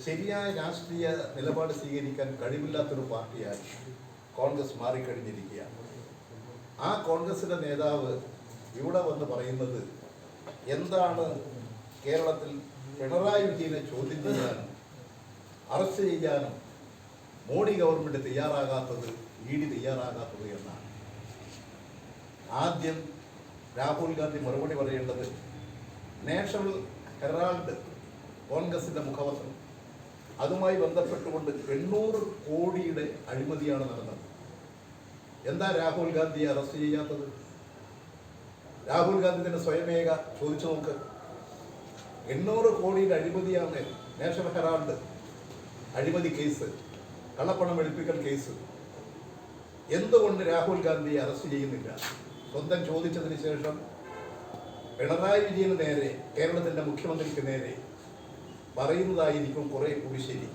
ശരിയായ രാഷ്ട്രീയ നിലപാട് സ്വീകരിക്കാൻ കഴിവില്ലാത്തൊരു പാർട്ടിയായി കോൺഗ്രസ് മാറിക്കഴിഞ്ഞിരിക്കുകയാണ്. ആ കോൺഗ്രസിൻ്റെ നേതാവ് ഇവിടെ വന്ന് പറയുന്നത് എന്താണ് കേരളത്തിൽ പിണറായി വിജയനെ ചോദ്യം ചെയ്യാനും അറസ്റ്റ് ചെയ്യാനും മോഡി ഗവൺമെൻറ് തയ്യാറാകാത്തത്, ഇഡി തയ്യാറാകാത്തത് എന്നാണ്. ആദ്യം രാഹുൽ ഗാന്ധി മറുപടി പറയേണ്ടത് നാഷണൽ ഹെറാൾഡ് കോൺഗ്രസിൻ്റെ മുഖപത്രം, അതുമായി ബന്ധപ്പെട്ടുകൊണ്ട് 800 കോടിയുടെ അഴിമതിയാണ് നടന്നത്. എന്താ രാഹുൽ ഗാന്ധിയെ അറസ്റ്റ് ചെയ്യാത്തത്? രാഹുൽ ഗാന്ധി തന്നെ സ്വയമേക ചോദിച്ചു നോക്ക്. 800 കോടിയുടെ അഴിമതിയാണ് നാഷണൽ ഹെറാൾഡ് അഴിമതി കേസ്, കള്ളപ്പണം വെളുപ്പിക്കൽ കേസ്. എന്തുകൊണ്ട് രാഹുൽ ഗാന്ധിയെ അറസ്റ്റ് ചെയ്യുന്നില്ല? സ്വന്തം ചോദിച്ചതിന് ശേഷം പിണറായി വിജയന് നേരെ, കേരളത്തിൻ്റെ മുഖ്യമന്ത്രിക്ക് നേരെ പറയുന്നതായിരിക്കും കുറെ കൂടി ശരി.